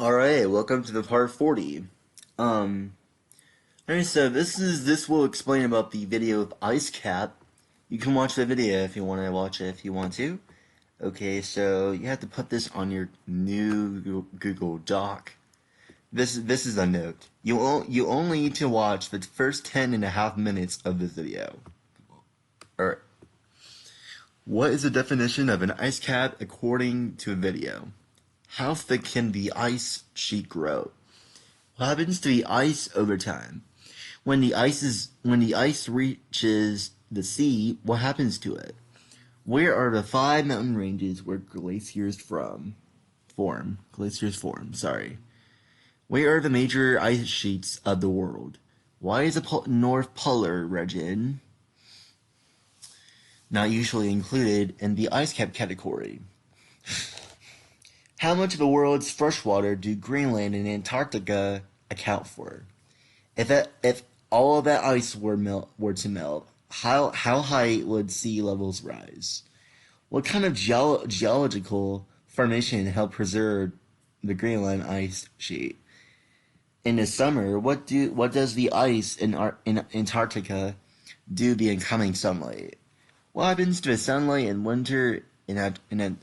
Alright, welcome to the part 40. Alright, so this will explain about the video of ice cap. You can watch the video if you want to watch it if you want to. Okay, so you have to put this on your new Google Doc. This is a note. You only need to watch the first 10.5 minutes of this video. Alright. What is the definition of an ice cap according to a video? How thick can the ice sheet grow? What happens to the ice over time? When the ice reaches the sea, what happens to it? Where are the 5 mountain ranges where glaciers form? Sorry. Where are the major ice sheets of the world? Why is the North Polar region not usually included in the ice cap category? How much of the world's freshwater do Greenland and Antarctica account for? If all of that ice were to melt, how high would sea levels rise? What kind of geological formation helped preserve the Greenland ice sheet? In the summer, what does the ice in Antarctica do the incoming sunlight? What happens to the sunlight in winter in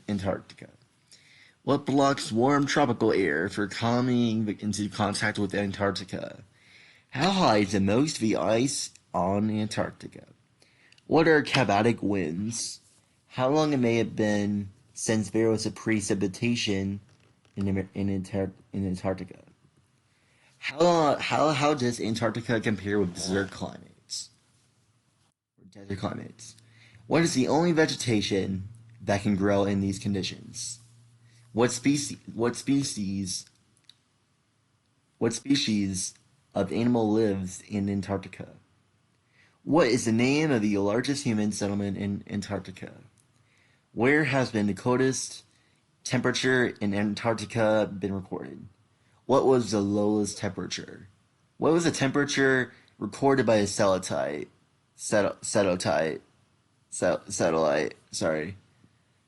Antarctica? What blocks warm tropical air from coming into contact with Antarctica? How high is the most of the ice on Antarctica? What are Kabatic winds? How long it may have been since there was a precipitation in Antarctica? How does Antarctica compare with desert climates or desert climates? What is the only vegetation that can grow in these conditions? What species of animal lives in Antarctica? What is the name of the largest human settlement in Antarctica? Where has been the coldest temperature in Antarctica been recorded? What was the lowest temperature? What was the temperature recorded by a satellite? Satellite. Sorry.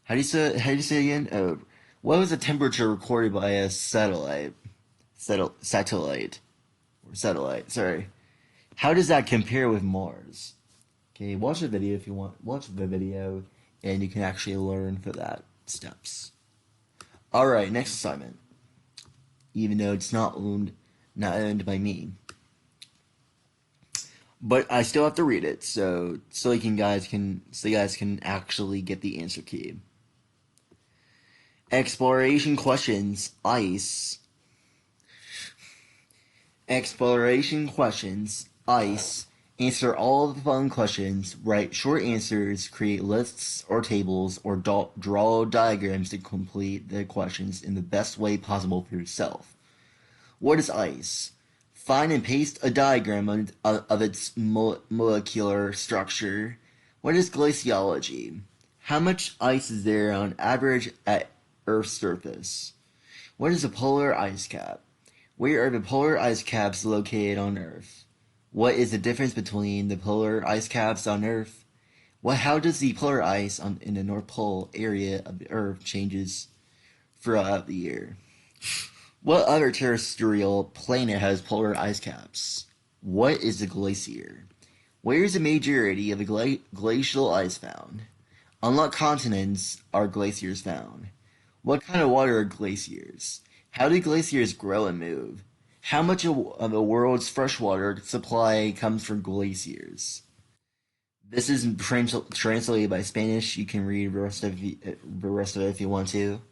How do you say it again? Oh, what was the temperature recorded by a satellite? Satellite. Sorry. How does that compare with Mars? Okay, watch the video if you want. Watch the video, and you can actually learn for that steps. Alright, next assignment. Even though it's not owned by me. But I still have to read it, so you guys can actually get the answer key. Exploration questions, ice. Exploration questions, ice. Answer all of the following questions. Write short answers, create lists or tables, or draw diagrams to complete the questions in the best way possible for yourself. What is ice? Find and paste a diagram of its molecular structure. What is glaciology? How much ice is there on average at Earth's surface? What is a polar ice cap? Where are the polar ice caps located on Earth? What is the difference between the polar ice caps on Earth? How does the polar ice in the North Pole area of the Earth changes throughout the year? What other terrestrial planet has polar ice caps? What is a glacier? Where is the majority of the glacial ice found? On what continents are glaciers found? What kind of water are glaciers? How do glaciers grow and move? How much of the world's freshwater supply comes from glaciers? This is translated by Spanish. You can read the rest of it if you want to.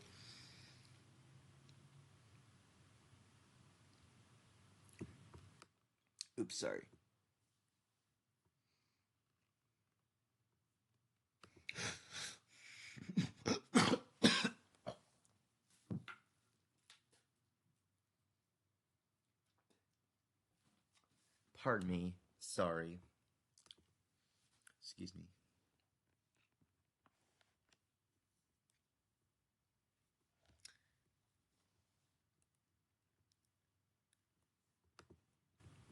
Oops, sorry. Pardon me. Sorry. Excuse me.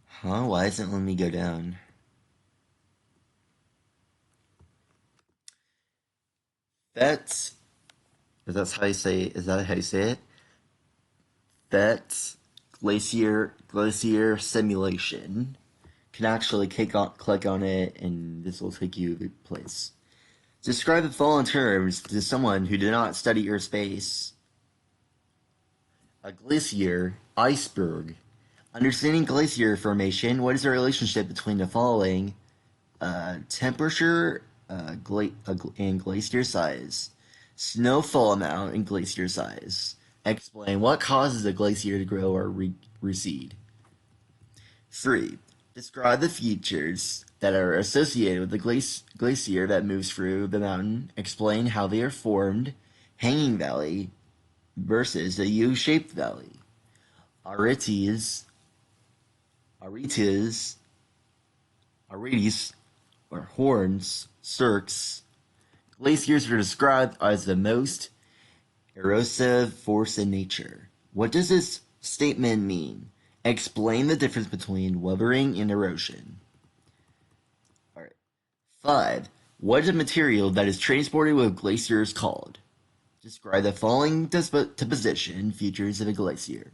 Huh? Why isn't it letting me go down? Is that how you say it? Bet Glacier Simulation. You can actually click on it, and this will take you to the place. Describe the following terms to someone who did not study your space. A glacier, iceberg. Understanding glacier formation, what is the relationship between the following? Temperature and glacier size. Snowfall amount and glacier size. Explain what causes a glacier to grow or recede. 3. Describe the features that are associated with the glacier that moves through the mountain. Explain how they are formed. Hanging valley versus a U-shaped valley. Arites, or horns, cirques. Glaciers are described as the most erosive force in nature. What does this statement mean? Explain the difference between weathering and erosion. Alright. 5. What is a material that is transported with glaciers called? Describe the following deposition features of a glacier.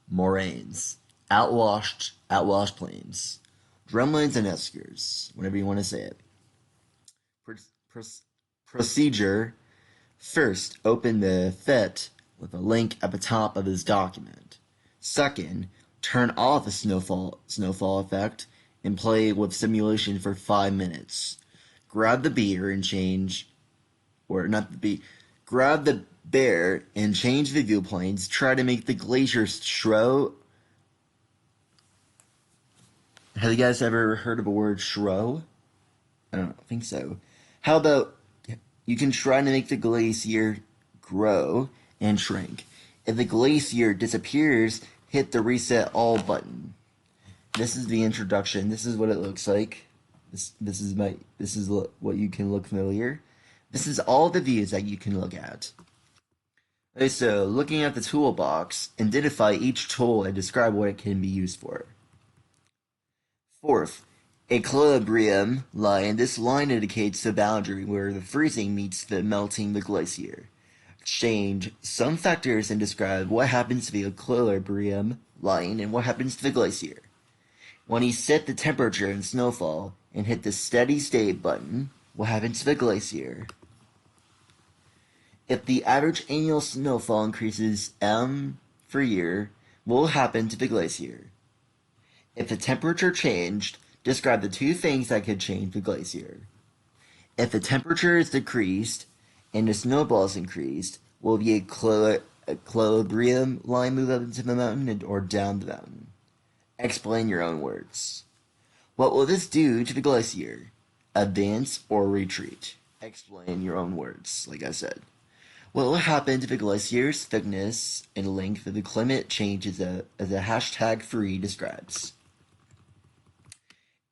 Moraines, outwashed plains, drumlins and eskers, whatever you want to say it. Procedure. First, open the FET with a link at the top of this document. Second, turn off the snowfall effect and play with simulation for 5 minutes. Grab the bear and change, or not the bear, grab the bear and change the viewplanes. Try to make the glacier show. Have you guys ever heard of a word show? I don't think so. How about you can try to make the glacier grow and shrink. If the glacier disappears, hit the reset all button. This is the introduction. This is what it looks like. This is what you can look familiar. This is all the views that you can look at. Okay, so looking at the toolbox, identify each tool and describe what it can be used for. Fourth, equilibrium line. This line indicates the boundary where the freezing meets the melting the glacier. Change some factors and describe what happens to the equilibrium line and what happens to the glacier. When you set the temperature and snowfall and hit the steady state button, what happens to the glacier? If the average annual snowfall increases m per year, what will happen to the glacier? If the temperature changed, describe the 2 things that could change the glacier. If the temperature is decreased and the snowball is increased, will the equilibrium line move up into the mountain or down the mountain? Explain your own words. What will this do to the glacier? Advance or retreat? Explain your own words, like I said. What will happen to the glacier's thickness and length if the climate change as a hashtag 3 describes?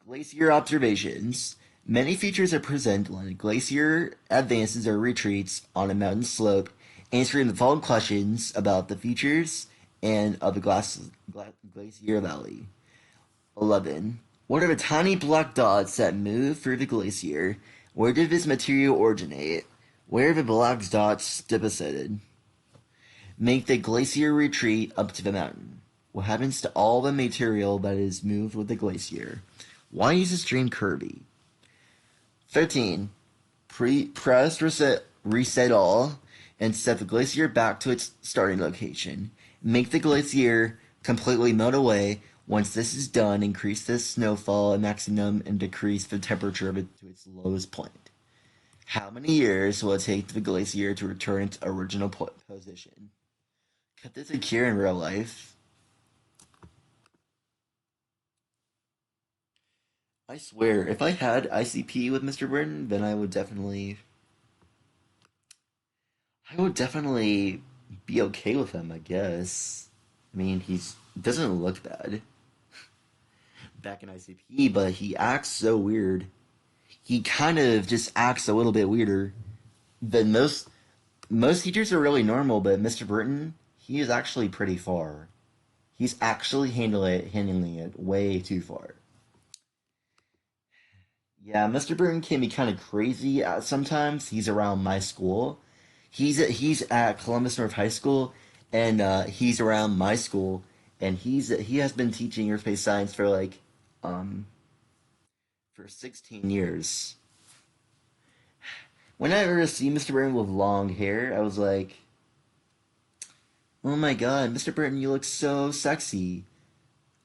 Glacier observations. Many features are present when a glacier advances or retreats on a mountain slope, answering the following questions about the features and of the glacier valley. 11. What are the tiny black dots that move through the glacier? Where did this material originate? Where are the black dots deposited? Make the glacier retreat up to the mountain. What happens to all the material that is moved with the glacier? Why is the stream curvy? 13. Press reset all and set the glacier back to its starting location. Make the glacier completely melt away. Once this is done, increase the snowfall maximum and decrease the temperature of it to its lowest point. How many years will it take the glacier to return its original position? Could this occur in real life? I swear, if I had ICP with Mr. Burton, then I would definitely be okay with him, I guess. I mean, he doesn't look bad back in ICP, but he acts so weird. He kind of just acts a little bit weirder than most teachers are really normal, but Mr. Burton, he is actually pretty far. He's actually handling it way too far. Yeah, Mr. Burton can be kind of crazy sometimes. He's around my school. He's at Columbus North High School, and he's around my school, and he has been teaching aerospace science for um for 16 years. When I first see Mr. Burton with long hair, I was like, "Oh my God, Mr. Burton, you look so sexy."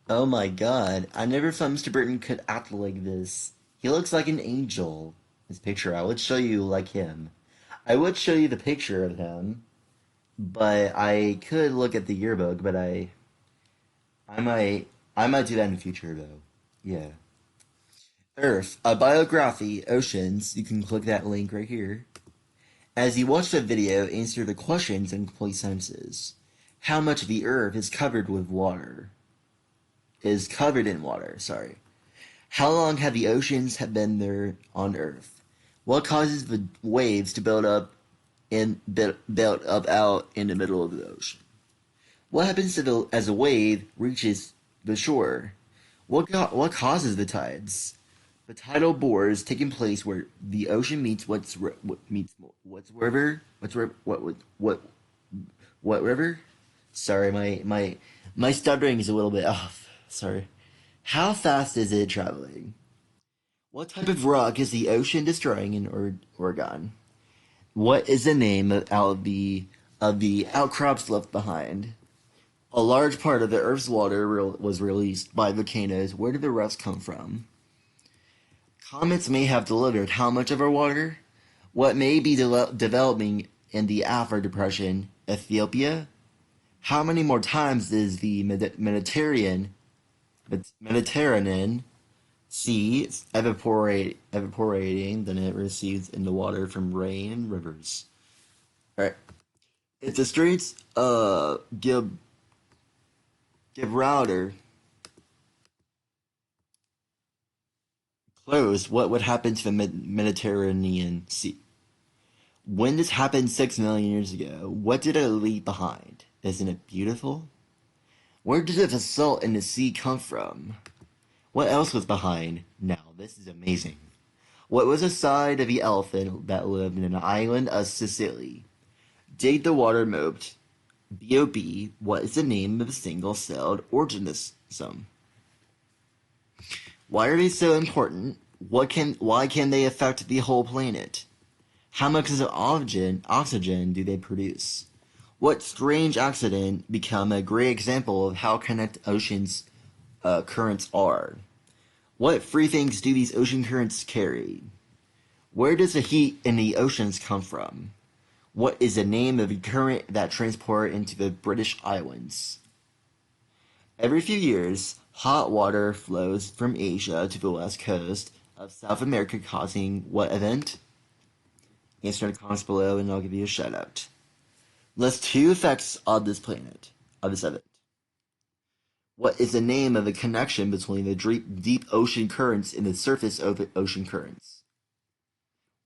Oh my God, I never thought Mr. Burton could act like this. He looks like an angel. His picture, I would show you like him. I would show you the picture of him, but I could look at the yearbook, but I might I might do that in the future though. Yeah. Earth, a biography, oceans. You can click that link right here. As you watch the video, answer the questions in complete sentences. How much of the Earth is covered with water? Is covered in water, sorry. How long have the oceans have been there on Earth? What causes the waves to build up out in the middle of the ocean? What happens as a wave reaches the shore? What causes the tides? The tidal bores taking place where the ocean meets what's river? What river? Sorry, my stuttering is a little bit off. Sorry. How fast is it traveling? What type of rock is the ocean destroying in Oregon? What is the name of the outcrops left behind? A large part of the Earth's water was released by volcanoes. Where did the rest come from? Comets may have delivered how much of our water? What may be developing in the Afar Depression, Ethiopia? How many more times is the Mediterranean Sea evaporating than it receives in the water from rain and rivers? All right. If the Straits of Gibraltar closed, what would happen to the Mediterranean Sea? When this happened 6 million years ago, what did it leave behind? Isn't it beautiful? Where did the salt in the sea come from? What else was behind? Now, this is amazing. What was the side of the elephant that lived in an island of Sicily? Did the water moved? B.O.B. What is the name of a single-celled organism? Why are they so important? Why can they affect the whole planet? How much of oxygen do they produce? What strange accident become a great example of how connected oceans currents are? What free things do these ocean currents carry? Where does the heat in the oceans come from? What is the name of the current that transport into the British Islands? Every few years, hot water flows from Asia to the west coast of South America, causing what event? Answer in the comments below and I'll give you a shout out. List 2 effects of this planet, of this event. What is the name of the connection between the deep ocean currents and the surface of the ocean currents?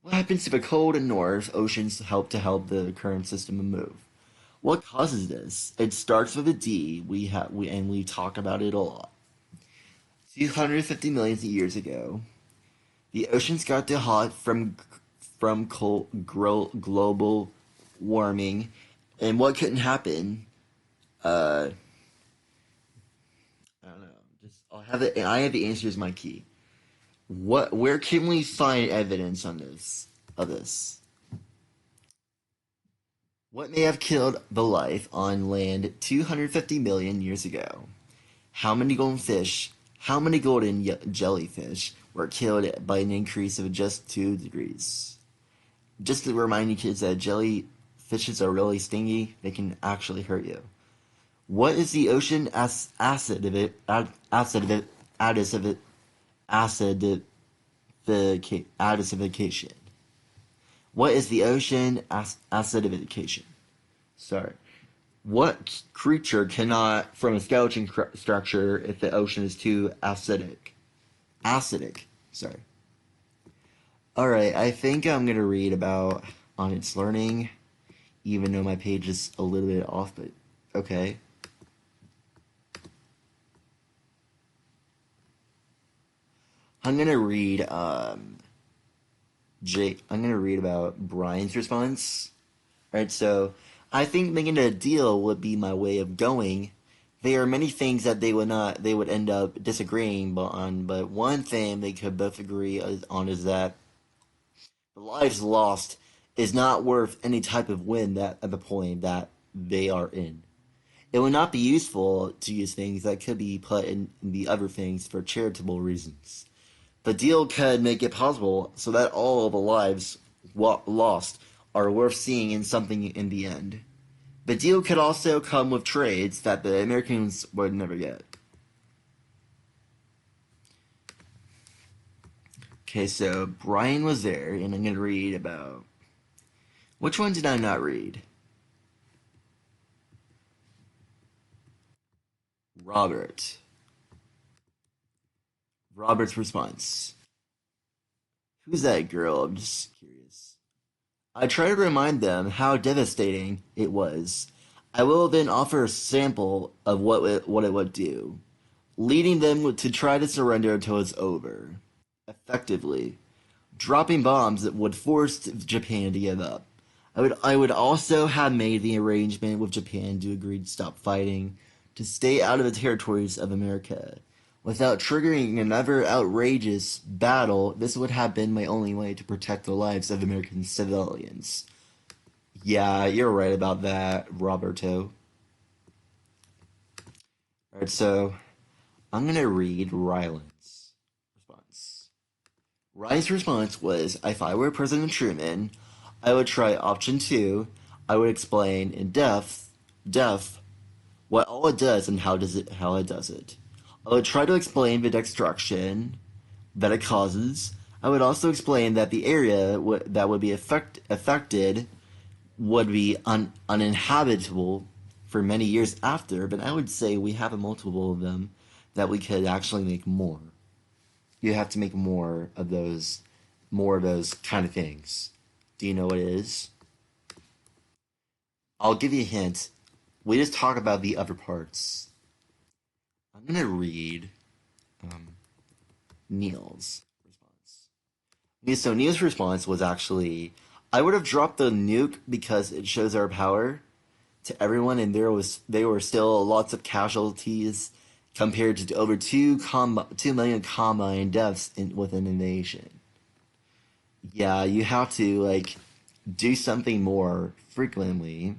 What happens if the cold and north oceans help the current system move? What causes this? It starts with a D. We talk about it a lot. 250 million years ago, the oceans got too hot from global warming, and what couldn't happen? Uh, I don't know. Just I have the answers. My key. Where can we find evidence on this? Of this? What may have killed the life on land 250 million years ago? How many golden fish? How many golden jellyfish were killed by an increase of just 2 degrees? Just to remind you kids that jellyfishes are really stingy, they can actually hurt you. What is the ocean acidification? What is the ocean acidification? Sorry. What creature cannot from a skeleton structure if the ocean is too acidic? Acidic. Sorry. Alright, I think I'm going to read about on its learning, even though my page is a little bit off, but okay. I'm going to read, I'm going to read about Brian's response. Alright, so I think making a deal would be my way of going. There are many things that they would end up disagreeing on, but one thing they could both agree on is that the lives lost is not worth any type of win that at the point that they are in. It would not be useful to use things that could be put in the other things for charitable reasons. The deal could make it possible so that all the lives lost are worth seeing in something in the end. The deal could also come with trades that the Americans would never get. Okay, so Brian was there, and I'm going to read about. Which one did I not read? Robert. Robert's response. Who's that girl? I'm just curious. I try to remind them how devastating it was. I will then offer a sample of what it would do, leading them to try to surrender until it's over. Effectively, dropping bombs that would force Japan to give up. I would also have made the arrangement with Japan to agree to stop fighting, to stay out of the territories of America. Without triggering another outrageous battle, this would have been my only way to protect the lives of American civilians. Yeah, you're right about that, Roberto. Alright, so I'm gonna read Ryland's response. Ryan's response was, if I were President Truman, I would try option two. I would explain in depth what all it does and how it does it. I would try to explain the destruction that it causes. I would also explain that the area that would be affected would be uninhabitable for many years after, but I would say we have a multiple of them that we could actually make more. You have to make more of those kind of things. Do you know what it is? I'll give you a hint. We just talk about the other parts. I'm gonna read um, Neil's response. So Neil's response was actually, I would have dropped the nuke because it shows our power to everyone, and there were still lots of casualties compared to over 2 million combined deaths within the nation. Yeah, you have to like do something more frequently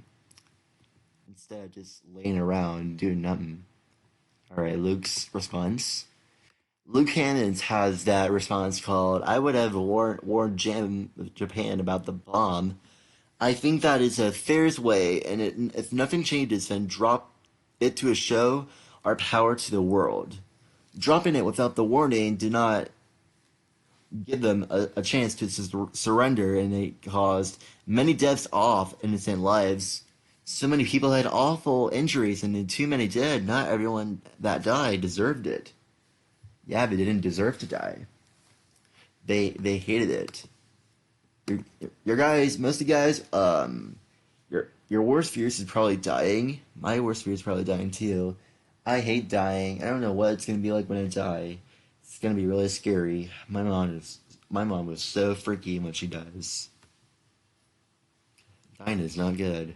instead of just laying around doing nothing. All right, Luke's response. Luke Cannons has that response called, I would have warned Japan about the bomb. I think that is a fairest way, and if nothing changes, then drop it to show our power to the world. Dropping it without the warning did not give them a chance to surrender, and it caused many deaths off innocent lives. So many people had awful injuries, and then too many dead. Not everyone that died deserved it. Yeah, they didn't deserve to die. They hated it. Your guys, most of you guys, your worst fear is probably dying. My worst fear is probably dying too. I hate dying. I don't know what it's gonna be like when I die. It's gonna be really scary. My mom was so freaky when she dies. Dying is not good.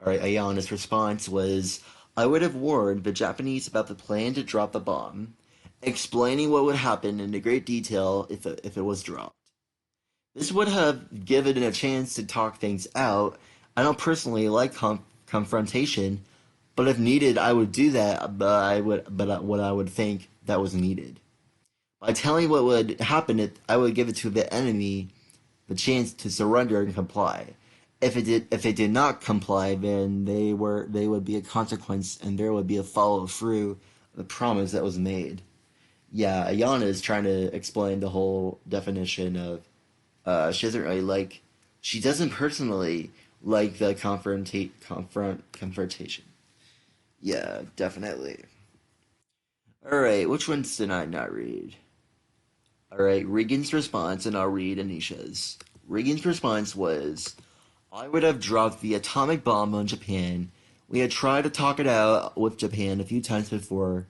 Alright, Ayanna's response was, I would have warned the Japanese about the plan to drop the bomb, explaining what would happen in great detail if it was dropped. This would have given it a chance to talk things out. I don't personally like confrontation, but if needed, I would do that. What I would think that was needed. By telling what would happen, I would give it to the enemy the chance to surrender and comply. If it did not comply, then they would be a consequence, and there would be a follow through the promise that was made. Yeah, Ayanna is trying to explain the whole definition of she doesn't really like. She doesn't personally like the confrontation. Yeah, definitely. All right, which ones did I not read? All right, Regan's response, and I'll read Anisha's. Regan's response was, I would have dropped the atomic bomb on Japan. We had tried to talk it out with Japan a few times before.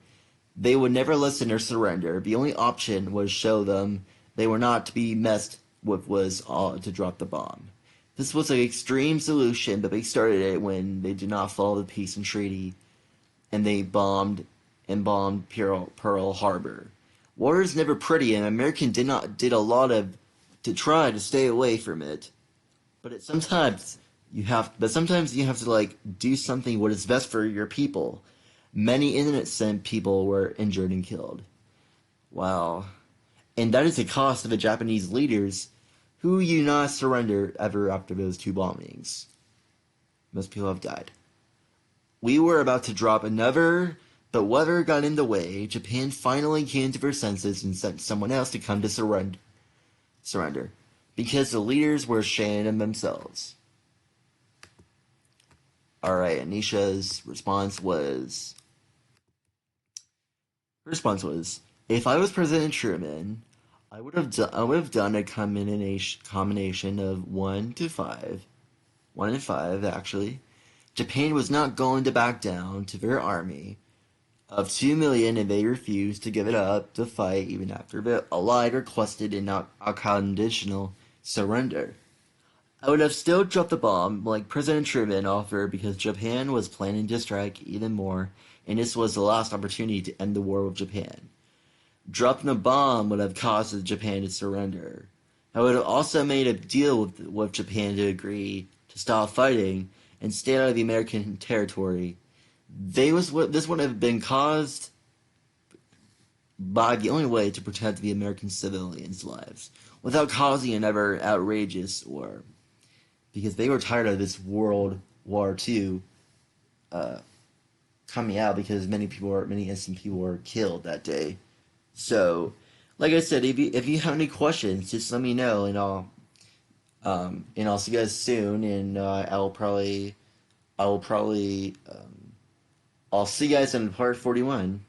They would never listen or surrender. The only option was show them they were not to be messed with was to drop the bomb. This was an extreme solution, but they started it when they did not follow the peace and treaty, and they bombed Pearl Harbor. War is never pretty, and American did a lot of to try to stay away from it. But sometimes you have to like do something what is best for your people. Many innocent people were injured and killed. Wow. And that is the cost of the Japanese leaders who you not surrender ever after those two bombings. Most people have died. We were about to drop another, but weather got in the way. Japan finally came to their senses and sent someone else to come to surrender. Because the leaders were ashamed of themselves. Alright, Anisha's response was, if I was President Truman, I would have done a combination of 1 and 5 actually. Japan was not going to back down to their army of 2 million, and they refused to give it up to fight even after the Allied requested an unconditional surrender. I would have still dropped the bomb like President Truman offered because Japan was planning to strike even more, and this was the last opportunity to end the war with Japan. Dropping the bomb would have caused Japan to surrender. I would have also made a deal with Japan to agree to stop fighting and stay out of the American territory. This would have been caused by the only way to protect the American civilians' lives without causing another outrageous war. Because they were tired of this World War II coming out because many innocent people were killed that day. So, like I said, if you have any questions, just let me know, and I'll see you guys soon. And I will probably I'll see you guys in part 41.